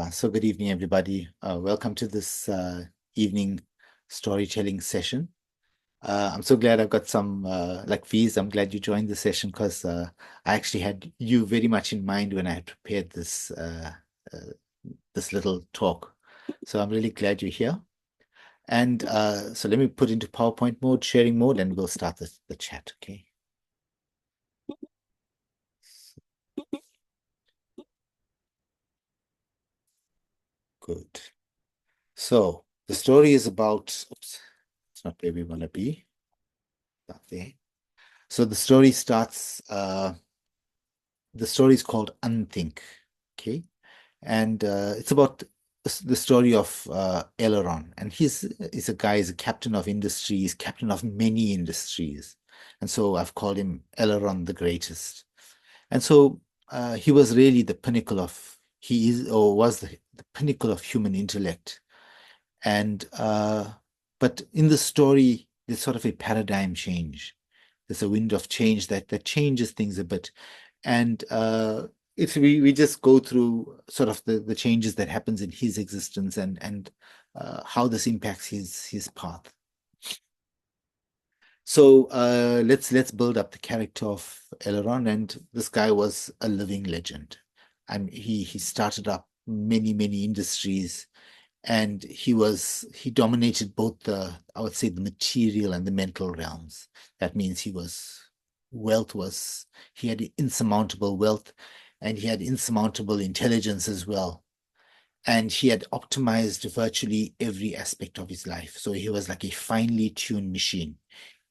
So good evening, everybody. Welcome to this evening storytelling session. I'm so glad I've got some like V's. I'm glad you joined the session because I actually had you very much in mind when I had prepared uh, this little talk. So I'm really glad you're here. And so let me put into PowerPoint mode, sharing mode, and we'll start the chat. Okay. Good. So the story is about. Oops, it's not where we want to be. Not there. So the story is called Unthink. Okay. And it's about the story of Aileron. And he's a guy, he's a captain of industries, captain of many industries. And so I've called him Aileron the greatest. And so he was really the pinnacle of, he is or was the pinnacle of human intellect. And but in the story, there's sort of a paradigm change. There's a wind of change that changes things a bit. And if we just go through sort of the changes that happens in his existence and how this impacts his path. So let's build up the character of Aileron, and this guy was a living legend. And he started up many industries, and he dominated both I would say the material and the mental realms. That means he had insurmountable wealth, and he had insurmountable intelligence as well, and he had optimized virtually every aspect of his life. So he was like a finely tuned machine.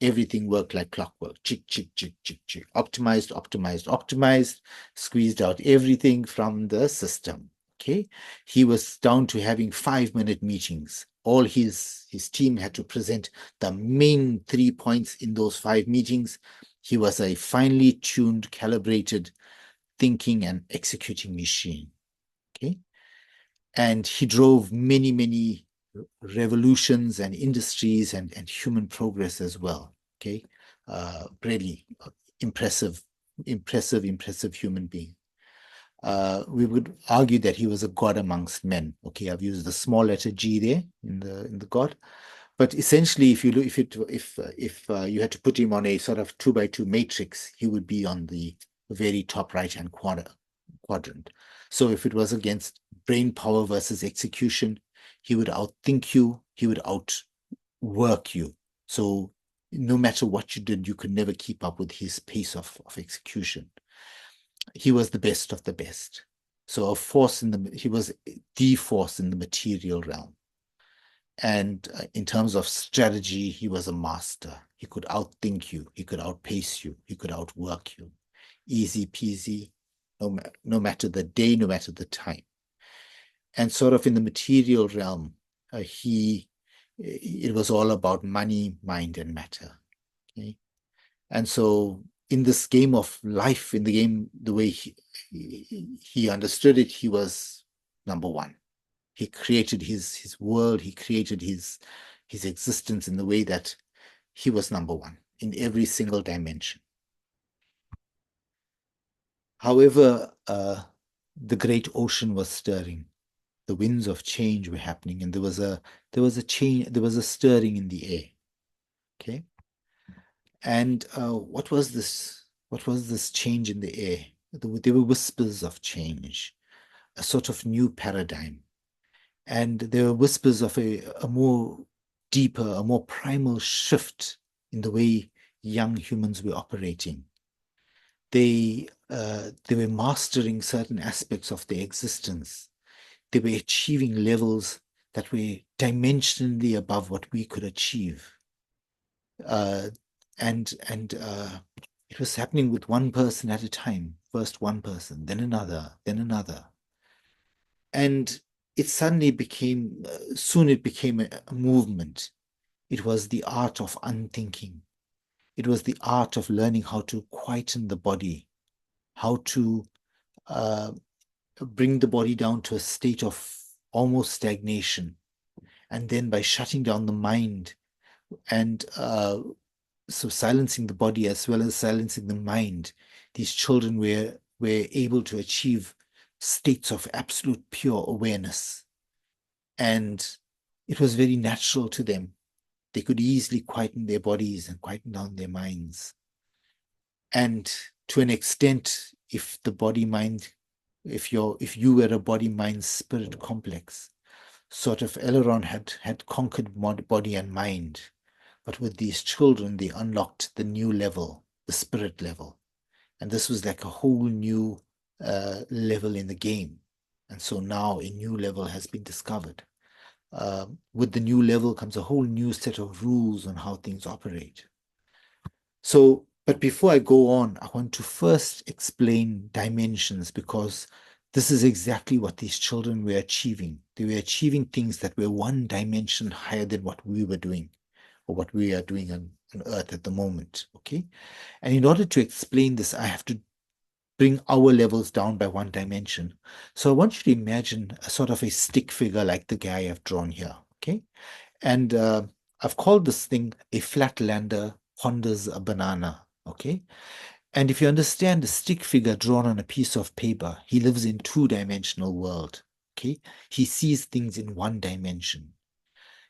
Everything worked like clockwork. Chick, chick, chick, chick, chick. Optimized, squeezed out everything from the system. Okay. He was down to having 5-minute meetings. All his team had to present the main 3 points in those 5 meetings. He was a finely tuned, calibrated thinking and executing machine. Okay. And he drove many revolutions and industries and human progress as well. Okay. Really impressive human being. We would argue that he was a god amongst men. Okay, I've used the small letter G there in the god, but essentially, if you look, if you had to put him on a sort of 2 by 2 matrix, he would be on the very top right hand quadrant. So if it was against brain power versus execution, he would outthink you, he would outwork you. So no matter what you did, you could never keep up with his pace of execution. He was the best of the best. So he was the force in the material realm. And in terms of strategy, he was a master. He could outthink you. He could outpace you. He could outwork you. Easy peasy, no matter the day, no matter the time. And sort of in the material realm, it was all about money, mind, and matter. Okay? And so in this game of life, in the game, the way he understood it, he was number one. He created his world, he created his existence in the way that he was number one in every single dimension. However, the great ocean was stirring. The winds of change were happening, and there was a stirring in the air. Okay. And what was this? What was this change in the air? There were whispers of change, a sort of new paradigm. And there were whispers of a more deeper, a more primal shift in the way young humans were operating. They were mastering certain aspects of their existence. They were achieving levels that were dimensionally above what we could achieve. Uh, and it was happening with one person at a time. First one person, then another, then another. And it suddenly soon it became a movement. It was the art of unthinking. It was the art of learning how to quieten the body, how to uh, bring the body down to a state of almost stagnation. And then by shutting down the mind and so silencing the body as well as silencing the mind, these children were able to achieve states of absolute pure awareness. And it was very natural to them. They could easily quieten their bodies and quieten down their minds. And to an extent, if the body mind, if you were a body mind spirit complex, sort of Aileron had conquered body and mind. But with these children, they unlocked the new level, the spirit level. And this was like a whole new level in the game. And so now a new level has been discovered. With the new level comes a whole new set of rules on how things operate. So, but before I go on, I want to first explain dimensions, because this is exactly what these children were achieving. They were achieving things that were one dimension higher than what we were doing, or what we are doing on Earth at the moment. Okay. And in order to explain this, I have to bring our levels down by one dimension. So I want you to imagine a sort of a stick figure like the guy I've drawn here. Okay. And I've called this thing a flatlander ponders a banana. Okay. And if you understand the stick figure drawn on a piece of paper, he lives in two-dimensional world. Okay. He sees things in one dimension.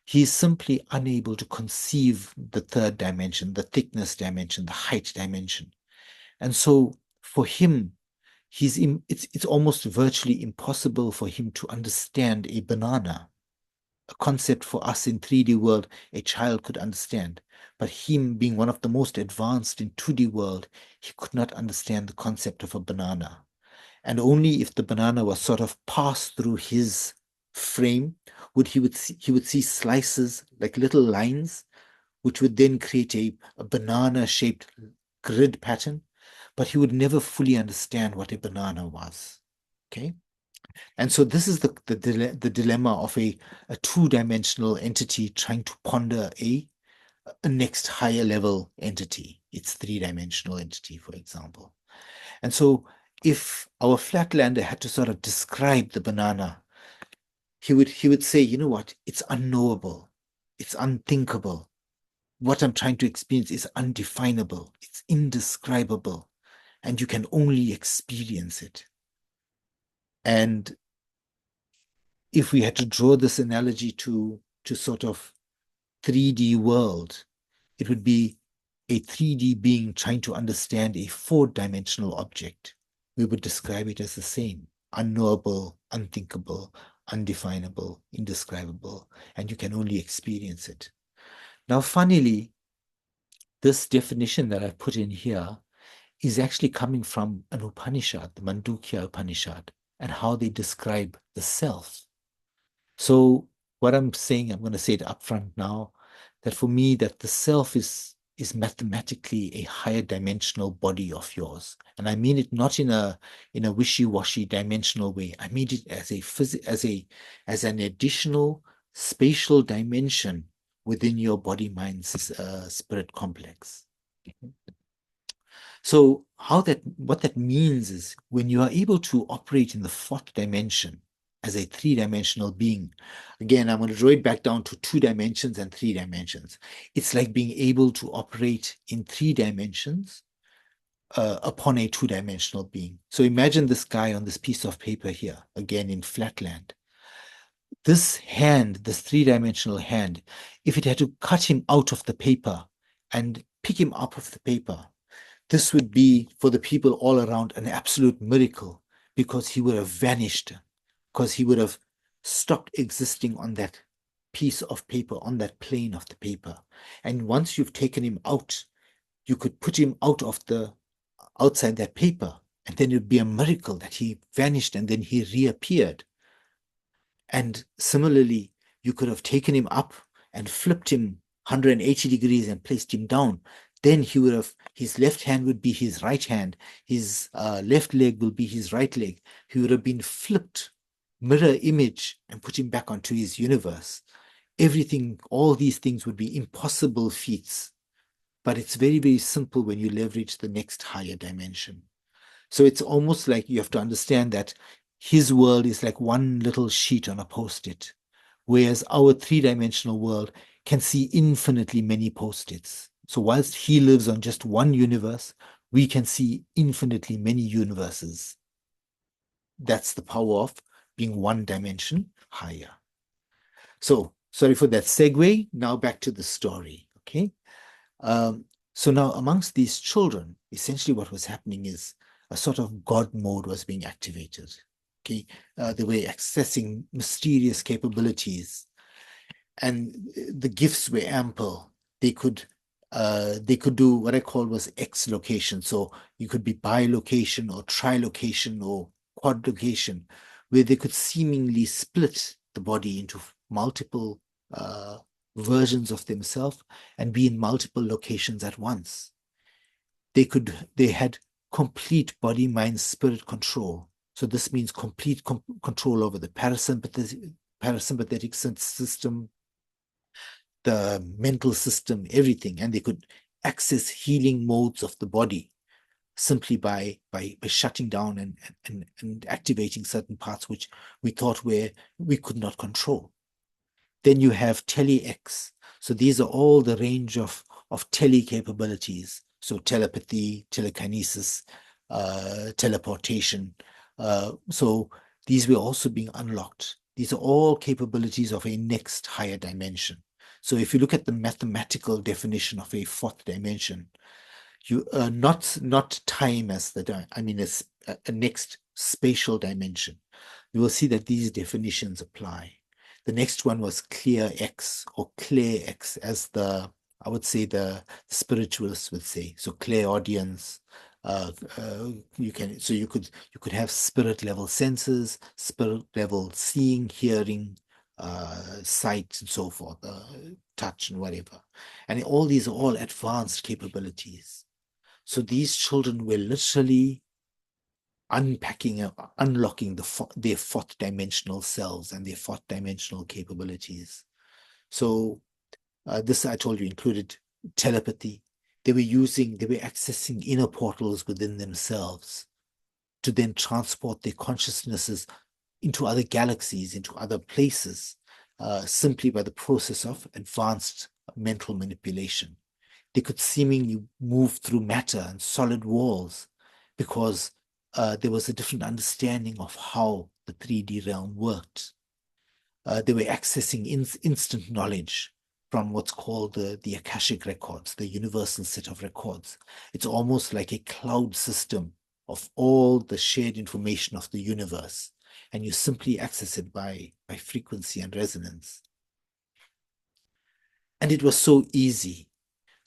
He is simply unable to conceive the third dimension, the thickness dimension, the height dimension. And so for him, it's almost virtually impossible for him to understand a banana, a concept for us in 3D world a child could understand. But him being one of the most advanced in 2D world, he could not understand the concept of a banana. And only if the banana was sort of passed through his frame would he would see slices like little lines, which would then create a banana shaped grid pattern, but he would never fully understand what a banana was. Okay. And so this is the dilemma of a two-dimensional entity trying to ponder a next higher level entity, its three-dimensional entity, for example. And so if our flatlander had to sort of describe the banana, he would say, you know what, it's unknowable, it's unthinkable. What I'm trying to experience is undefinable, it's indescribable, and you can only experience it. And if we had to draw this analogy to sort of 3D world, it would be a 3D being trying to understand a four-dimensional object. We would describe it as the same: unknowable, unthinkable, undefinable, indescribable, and you can only experience it. Now, funnily, this definition that I've put in here is actually coming from an Upanishad, the Mandukya Upanishad, and how they describe the self. So what I'm saying, I'm going to say it upfront now, that for me, that the self is mathematically a higher dimensional body of yours. And I mean it not in a wishy-washy dimensional way. I mean it as as an additional spatial dimension within your body mind spirit complex. So what that means is when you are able to operate in the fourth dimension as a three-dimensional being, again, I'm going to draw it back down to 2 dimensions and 3 dimensions. It's like being able to operate in 3 dimensions upon a 2-dimensional being. So imagine this guy on this piece of paper here, again in flatland. This hand, this 3-dimensional hand, if it had to cut him out of the paper and pick him up of the paper, this would be for the people all around an absolute miracle, because he would have vanished, because he would have stopped existing on that piece of paper, on that plane of the paper. And once you've taken him out, you could put him out of the outside that paper, and then it would be a miracle that he vanished and then he reappeared. And similarly, you could have taken him up and flipped him 180 degrees and placed him down. Then he would have, his left hand would be his right hand, his left leg will be his right leg. He would have been flipped, mirror image, and put him back onto his universe. Everything, all these things would be impossible feats. But it's very, very simple when you leverage the next higher dimension. So it's almost like you have to understand that his world is like one little sheet on a post-it, whereas our three-dimensional world can see infinitely many post-its. So whilst he lives on just one universe, we can see infinitely many universes. That's the power of being one dimension higher. So, sorry for that segue. Now back to the story. Okay. Um, so now amongst these children, essentially what was happening is a sort of God mode was being activated. Okay. They were accessing mysterious capabilities, and the gifts were ample. They could do what I call was X location. So you could be bilocation or trilocation or quadlocation, where they could seemingly split the body into multiple uh, versions of themselves and be in multiple locations at once. They had complete body, mind, spirit control. So this means complete control over the parasympathetic system, the mental system, everything, and they could access healing modes of the body simply by shutting down and activating certain parts which we thought we could not control. Then you have tele-X. So these are all the range of tele capabilities. So telepathy, telekinesis, teleportation. So these were also being unlocked. These are all capabilities of a next higher dimension. So if you look at the mathematical definition of a fourth dimension, you not time as I mean a next spatial dimension. You will see that these definitions apply. The next one was clear X or clear X, as I would say the spiritualists would say. So clear audience. You could have spirit level senses, spirit level seeing, hearing, sight, and so forth, touch and whatever. And all these are all advanced capabilities. So these children were literally unpacking, unlocking their fourth dimensional selves and their fourth dimensional capabilities. So this, I told you, included telepathy. They were accessing inner portals within themselves to then transport their consciousnesses into other galaxies, into other places, simply by the process of advanced mental manipulation. They could seemingly move through matter and solid walls because there was a different understanding of how the 3D realm worked. They were accessing instant knowledge from what's called the Akashic records, the universal set of records. It's almost like a cloud system of all the shared information of the universe, and you simply access it by frequency and resonance. And it was so easy.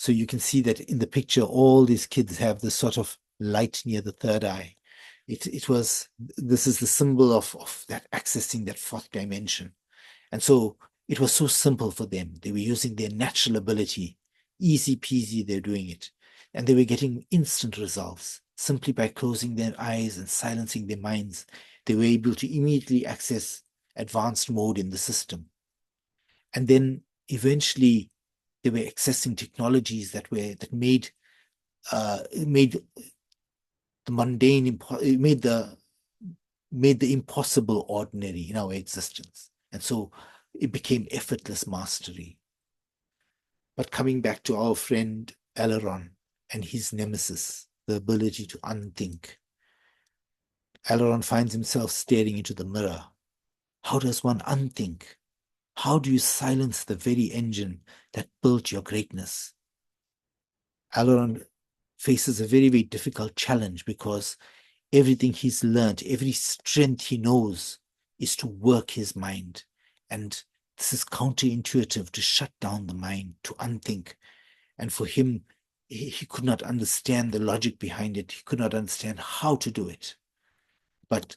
So you can see that in the picture, all these kids have this sort of light near the third eye. This is the symbol of that accessing that fourth dimension. And so it was so simple for them. They were using their natural ability, easy peasy, they're doing it. And they were getting instant results simply by closing their eyes and silencing their minds. They were able to immediately access advanced mode in the system. And then eventually they were accessing technologies that made the mundane, it made the impossible ordinary in our existence. And so it became effortless mastery. But coming back to our friend Aileron and his nemesis, the ability to unthink, Aileron finds himself staring into the mirror. How does one unthink? How do you silence the very engine that built your greatness? Aileron faces a very, very difficult challenge because everything he's learned, every strength he knows is to work his mind. And this is counterintuitive to shut down the mind, to unthink. And for him, he could not understand the logic behind it. He could not understand how to do it. But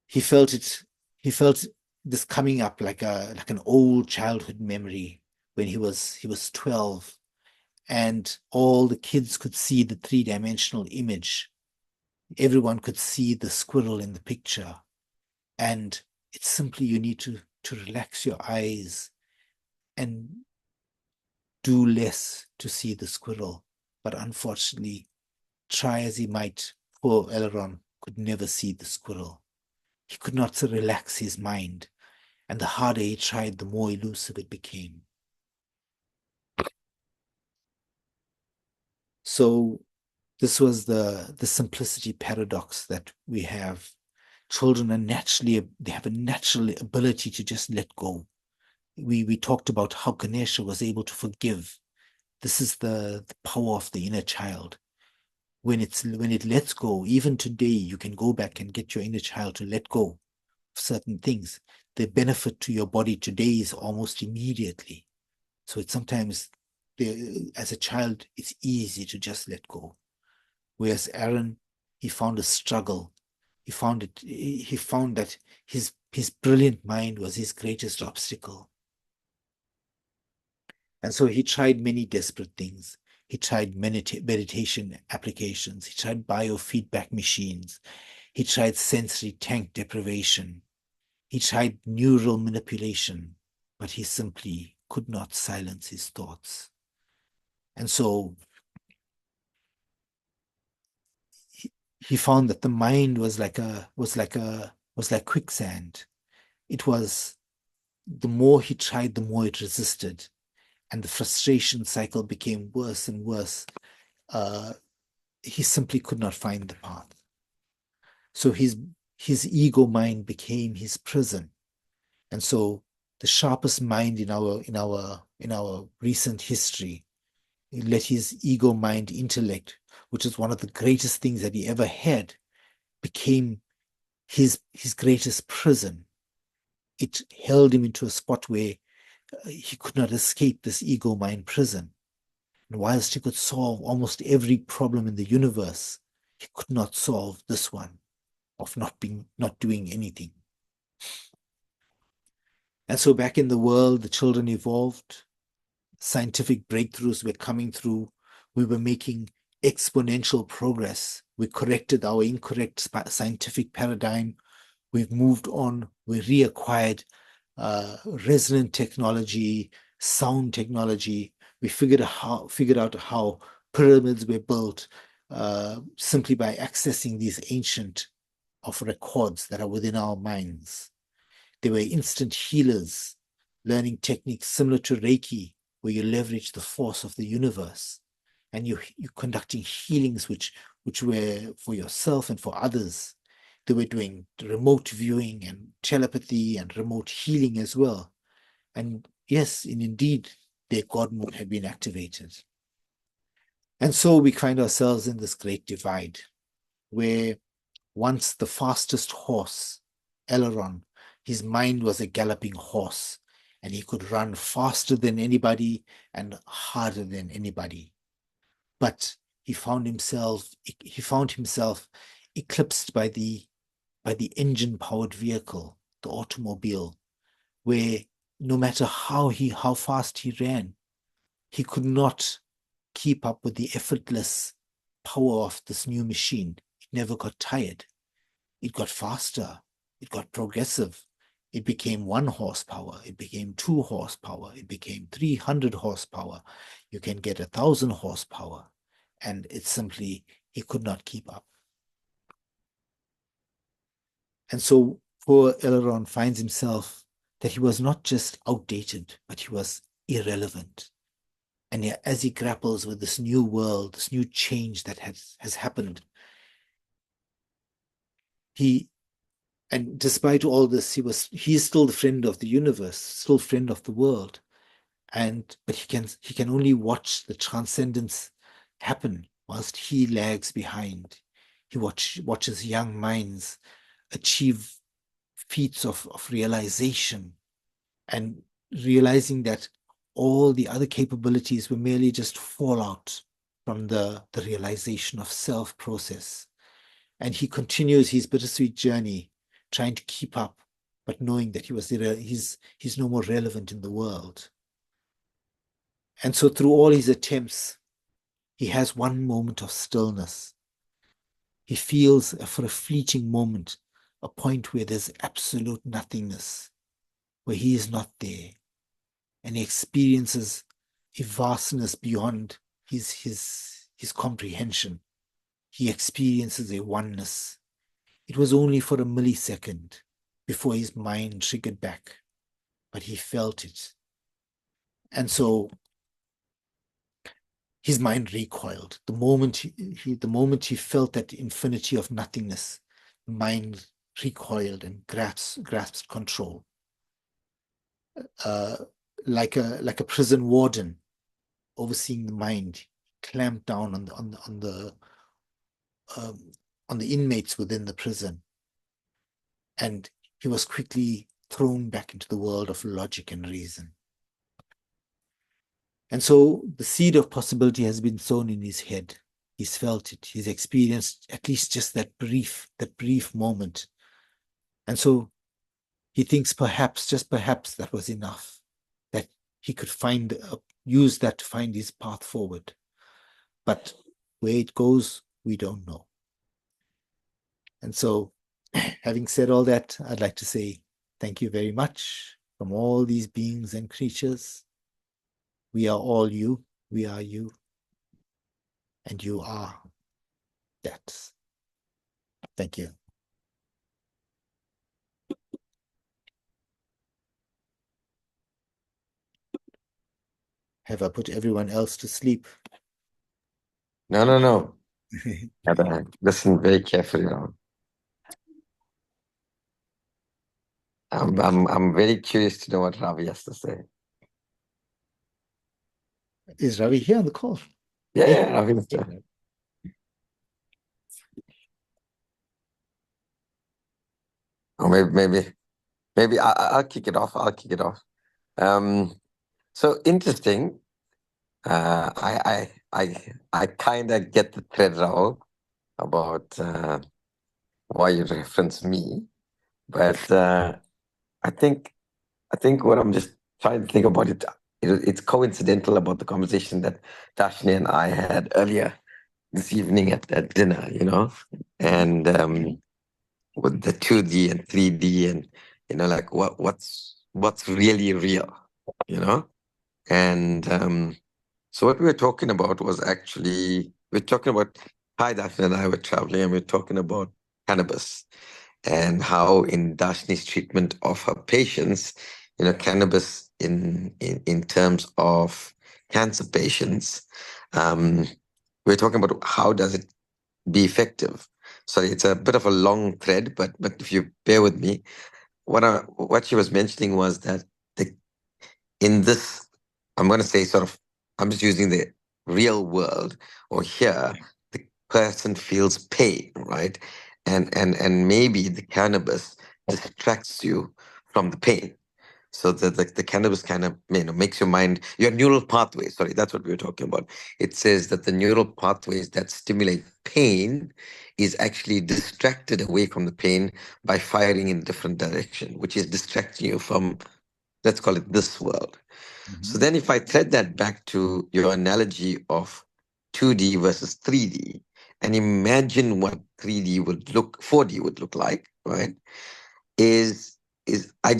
he felt it, he felt this coming up like an old childhood memory when he was 12, and all the kids could see the three-dimensional image. Everyone could see the squirrel in the picture. And it's simply you need to relax your eyes and do less to see the squirrel. But unfortunately, try as he might, poor Aileron could never see the squirrel. He could not relax his mind, and the harder he tried, the more elusive it became. So this was the simplicity paradox that we have Children are naturally, they have a natural ability to just let go. We talked about how Ganesha was able to forgive. This is the power of the inner child. When it lets go, even today, you can go back and get your inner child to let go of certain things. The benefit to your body today is almost immediately. So it's sometimes as a child, it's easy to just let go. Whereas Aaron, he found a struggle. He found that his brilliant mind was his greatest obstacle. And so he tried many desperate things. He tried meditation applications. He tried biofeedback machines. He tried sensory tank deprivation. He tried neural manipulation, but he simply could not silence his thoughts. And so he found that the mind was like quicksand. It was the more he tried, the more it resisted, and the frustration cycle became worse and worse. Uh, he simply could not find the path. So his ego mind became his prison. And so the sharpest mind in our recent history, he let his ego mind intellect, which is one of the greatest things that he ever had, became his greatest prison. It held him into a spot where he could not escape this ego mind prison. And whilst he could solve almost every problem in the universe, he could not solve this one of not doing anything. And so back in the world, the children evolved, scientific breakthroughs were coming through, we were making exponential progress. We corrected our incorrect scientific paradigm. We've moved on. We reacquired resonant technology, sound technology. We figured out how pyramids were built simply by accessing these ancient of records that are within our minds. They were instant healers, learning techniques similar to Reiki, where you leverage the force of the universe, and you're conducting healings which were for yourself and for others. They were doing remote viewing and telepathy and remote healing as well. And yes, and indeed, their God mode had been activated. And so we find ourselves in this great divide where once the fastest horse, Aileron, his mind was a galloping horse, and he could run faster than anybody and harder than anybody. But he found himself eclipsed by the engine powered vehicle, the automobile, where no matter how fast he ran, he could not keep up with the effortless power of this new machine. It never got tired. It got faster. It got progressive. It became 1 horsepower. It became 2 horsepower. It became 300 horsepower. You can get 1,000 horsepower. And it's simply, he could not keep up. And so poor Aileron finds himself that he was not just outdated, but he was irrelevant. And as he grapples with this new world, this new change that has happened, he and despite all this, he's still the friend of the universe, still friend of the world. But he can only watch the transcendence happen whilst he lags behind. He watches young minds achieve feats of realization and realizing that all the other capabilities were merely just fallout from the realization of self process. And he continues his bittersweet journey, trying to keep up, but knowing that he's no more relevant in the world. And so through all his attempts, he has one moment of stillness. He feels for a fleeting moment a point where there's absolute nothingness, where he is not there, and he experiences a vastness beyond his comprehension. He experiences a oneness. It was only for a millisecond before his mind triggered back, but he felt it. And so his mind recoiled. The moment he felt that infinity of nothingness, the mind recoiled and grasped control, uh, like a prison warden overseeing the mind, clamped down um, on the inmates within the prison, and he was quickly thrown back into the world of logic and reason. And so the seed of possibility has been sown in his head. He's felt it. He's experienced at least just that brief moment. And so he thinks perhaps, just perhaps, that was enough, that he could use that to find his path forward. But where it goes, we don't know. And so, having said all that, I'd like to say thank you very much from all these beings and creatures. We are all you. We are you. And you are that. Thank you. Have I put everyone else to sleep? No, no, no. Listen very carefully now. I'm very curious to know what Ravi has to say. Is Ravi here on the call? Yeah, Hey. Ravi is there. Or maybe I'll kick it off. I'll kick it off. So interesting. I kind of get the thread, Rahul, about why you reference me, but I think what I'm just trying to think about it's coincidental about the conversation that Dashni and I had earlier this evening at dinner, and with the 2D and 3D, and like what's really real, you know, and so what we were talking about was actually we're talking about hi Dashni and I were traveling and we're talking about cannabis and how in Dashni's treatment of her patients, cannabis in terms of cancer patients, um, we're talking about how does it be effective. Sorry, it's a bit of a long thread, but if you bear with me, what she was mentioning was that the in this, I'm going to say sort of, I'm just using the real world or here, the person feels pain, right? And maybe the cannabis distracts you from the pain. So the cannabis kind of makes your mind your neural pathways. Sorry, that's what we were talking about. It says that the neural pathways that stimulate pain is actually distracted away from the pain by firing in a different direction, which is distracting you from, let's call it, this world. So then if I thread that back to your analogy of 2D versus 3D, and imagine what 4D would look like, right? Is I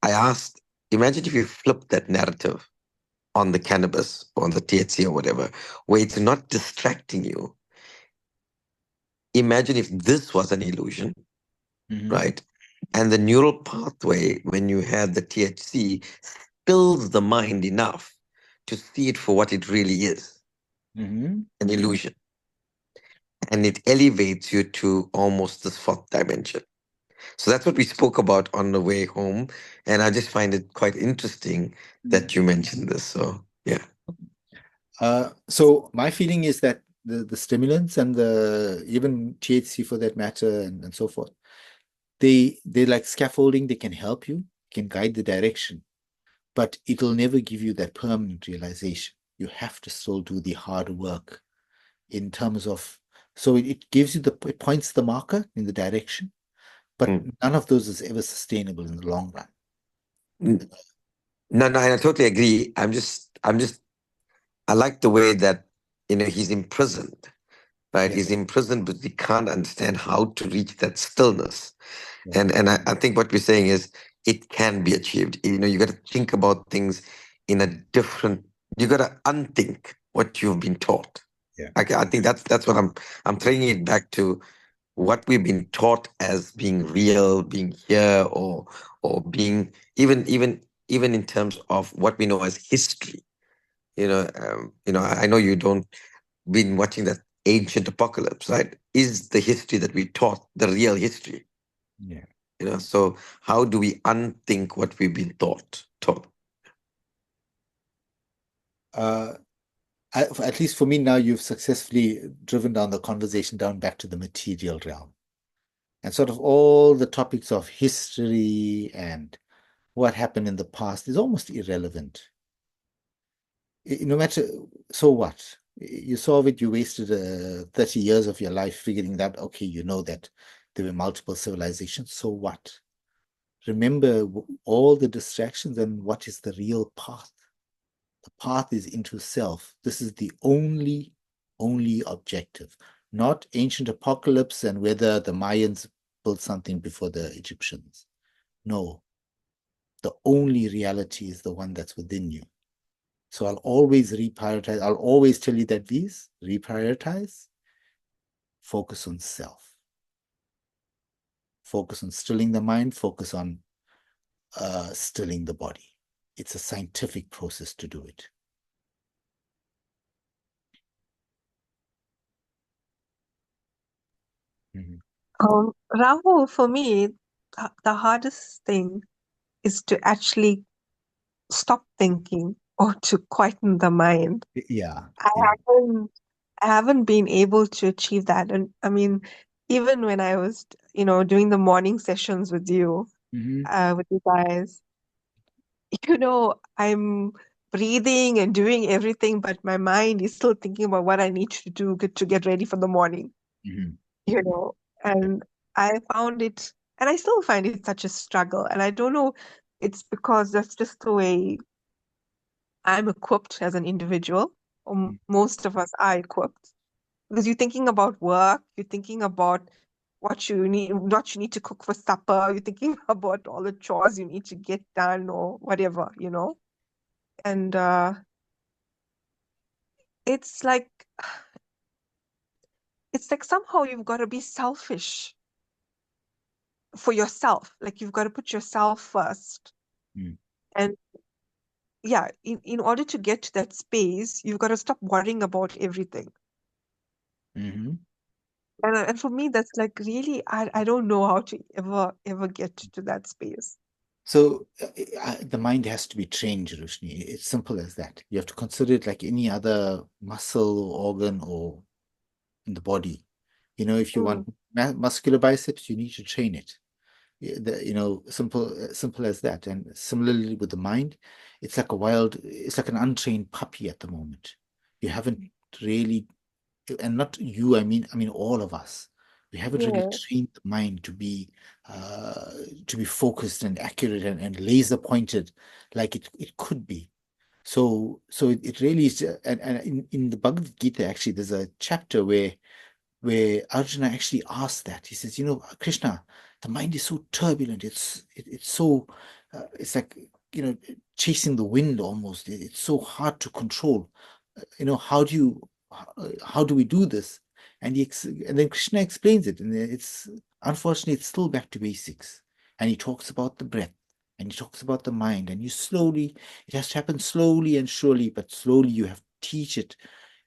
asked, imagine if you flip that narrative on the cannabis or on the THC or whatever, where it's not distracting you. Imagine if this was an illusion, right? And the neural pathway, when you have the THC, fills the mind enough to see it for what it really is, an illusion. And it elevates you to almost this fourth dimension. So that's what we spoke about on the way home. And I just find it quite interesting that you mentioned this. So, yeah. So my feeling is that the stimulants and the even THC for that matter and so forth, they're like scaffolding. They can help you, can guide the direction, but it'll never give you that permanent realization. You have to still do the hard work in terms of, so it gives you it points the marker in the direction, but none of those is ever sustainable in the long run. No, I totally agree. I like the way that, he's imprisoned, right? Yeah. He's imprisoned, but he can't understand how to reach that stillness. Yeah. And I think what we're saying is it can be achieved. You got to think about things in a different, you got to unthink what you've been taught. Yeah. I think that's what I'm bringing it back to what we've been taught as being real, being here, or being even in terms of what we know as history. I know you don't been watching that ancient apocalypse, right? Is the history that we taught the real history? Yeah. So how do we unthink what we've been taught? Uh, at least for me now, you've successfully driven down the conversation down back to the material realm and sort of all the topics of history and what happened in the past is almost irrelevant. No matter, so what? You solve it, you wasted 30 years of your life figuring that, okay, you know that there were multiple civilizations. So what? Remember all the distractions and what is the real path. The path is into self. This is the only objective, not ancient apocalypse and whether the Mayans built something before the Egyptians. No, the only reality is the one that's within you. So I'll always reprioritize. I'll always tell you that these reprioritize, focus on self, focus on stilling the mind, focus on stilling the body. It's a scientific process to do it. Mhm. Rahul, for me, the hardest thing is to actually stop thinking or to quieten the mind. Yeah, I yeah. haven't, I haven't been able to achieve that. And I mean, even when I was, doing the morning sessions Mhm, with you guys, I'm breathing and doing everything, but my mind is still thinking about what I need to do to get ready for the morning, mhm. you know. Yeah. And I found it, and I still find it such a struggle. And I don't know, it's because that's just the way I'm equipped as an individual, or Mm, most of us are equipped. Because you're thinking about work, you're thinking about what you need to cook for supper, you're thinking about all the chores you need to get done or whatever. And it's like it's like somehow you've got to be selfish for yourself. Like you've got to put yourself first. mm, And yeah, in order to get to that space, you've got to stop worrying about everything. mhm. And for me, that's like really, I don't know how to ever get to that space. So the mind has to be trained, Rushni. It's simple as that. You have to consider it like any other muscle or organ or in the body. If you Mm, want muscular biceps, you need to train it. Simple as that. And similarly with the mind, it's like an untrained puppy at the moment. You haven't really, and not you, I mean all of us. We haven't really yeah. trained the mind uh, to be focused and accurate and laser pointed like it could be. So it really is, and in the Bhagavad Gita, actually, there's a chapter where Arjuna actually asked that. He says, Krishna, the mind is so turbulent. It's so it's like chasing the wind almost. It's so hard to control. How do we do this? And then Krishna explains it, and it's unfortunately it's still back to basics. And he talks about the breath, and he talks about the mind, and it has to happen slowly and surely, but slowly you have to teach it.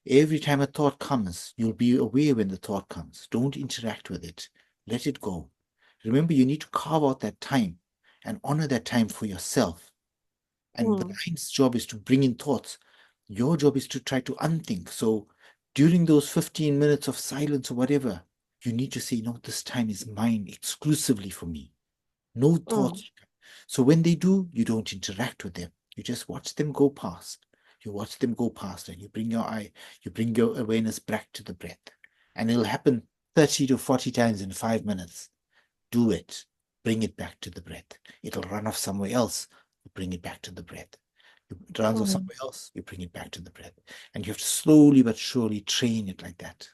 Every time a thought comes, you'll be aware when the thought comes. Don't interact with it. Let it go. Remember, you need to carve out that time and honor that time for yourself. And the Mm, mind's job is to bring in thoughts. Your job is to try to unthink. So during those 15 minutes of silence or whatever, you need to say, no, this time is mine exclusively for me. No mm, thoughts. So when they do, you don't interact with them. You just watch them go past. You watch them go past and you bring your awareness back to the breath. And it'll happen 30 to 40 times in 5 minutes. Do it. Bring it back to the breath. It'll run off somewhere else. You bring it back to the breath. It runs off mm, somewhere else. You bring it back to the breath. And you have to slowly but surely train it like that.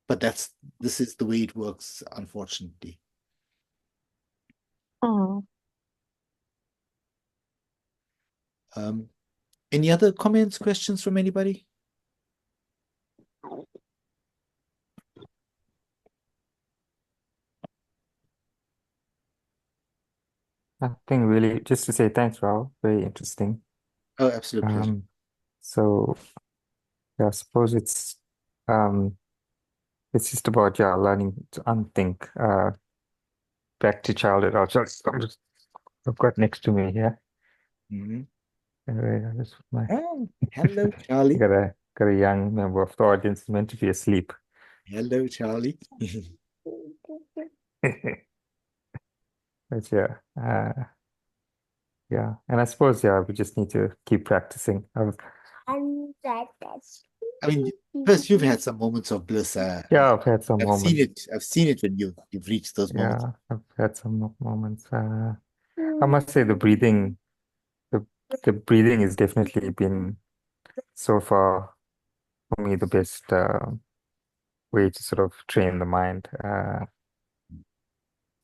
But this is the way it works, unfortunately. mm. Um, any other comments, questions from anybody? Nothing really. Just to say thanks, Raul. Very interesting. Oh, absolute pleasure. So yeah, I suppose it's um it's just about learning to unthink. Back to childhood. I've got next to me here. Mhm. Anyway, I just put my Oh, hello, Charlie. got a young member of the audience meant to be asleep. Hello, Charlie. But yeah, and I suppose we just need to keep practicing. I mean, first you've had some moments of bliss. I've had some I've seen moments. it. I've seen it when you've reached those moments. Yeah, I've had some moments. I must say the breathing has definitely been so far for me the best way to sort of train the mind.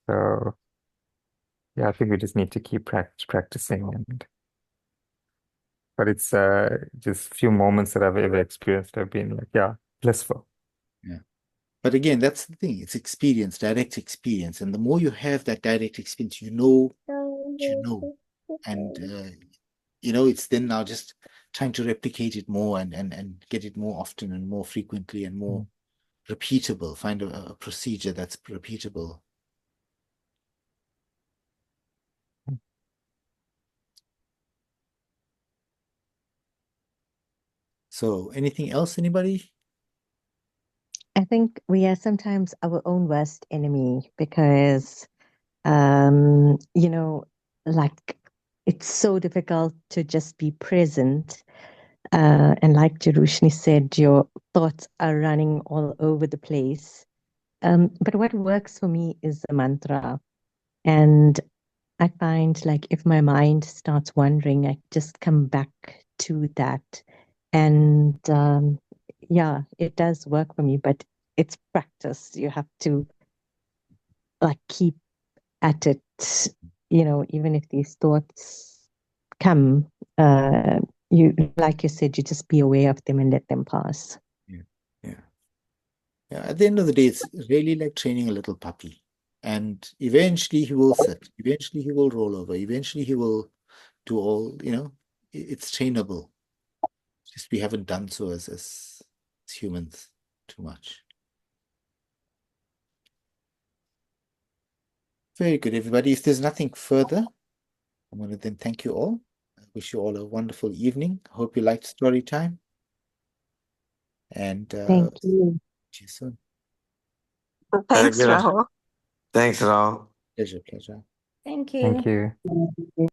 So yeah, I think we just need to keep practicing, but it's just few moments that I've ever experienced have been like blissful. Yeah. But again, that's the thing. It's experience, direct experience. And the more you have that direct experience, you know what you know. And it's then now just trying to replicate it more and get it more often and more frequently and more repeatable. Find a procedure that's repeatable. So anything else, anybody? I think we are sometimes our own worst enemy because, like it's so difficult to just be present. And like Jerushni said, your thoughts are running all over the place. But what works for me is a mantra. And I find like if my mind starts wandering, I just come back to that. And it does work for me, but it's practice. You have to like keep at it, even if these thoughts come, like you said, you just be aware of them and let them pass. Yeah. Yeah. Yeah. At the end of the day, it's really like training a little puppy. And eventually he will sit. Eventually he will roll over. Eventually he will do all, it's trainable. Just we haven't done so as humans too much. Very good, everybody. If there's nothing further, I'm going to then thank you all. I wish you all a wonderful evening. Hope you liked story time. And Thank you. see you soon. Thanks, Very good. Rahul. Thanks, Rao. Pleasure, pleasure. Thank you. Thank you.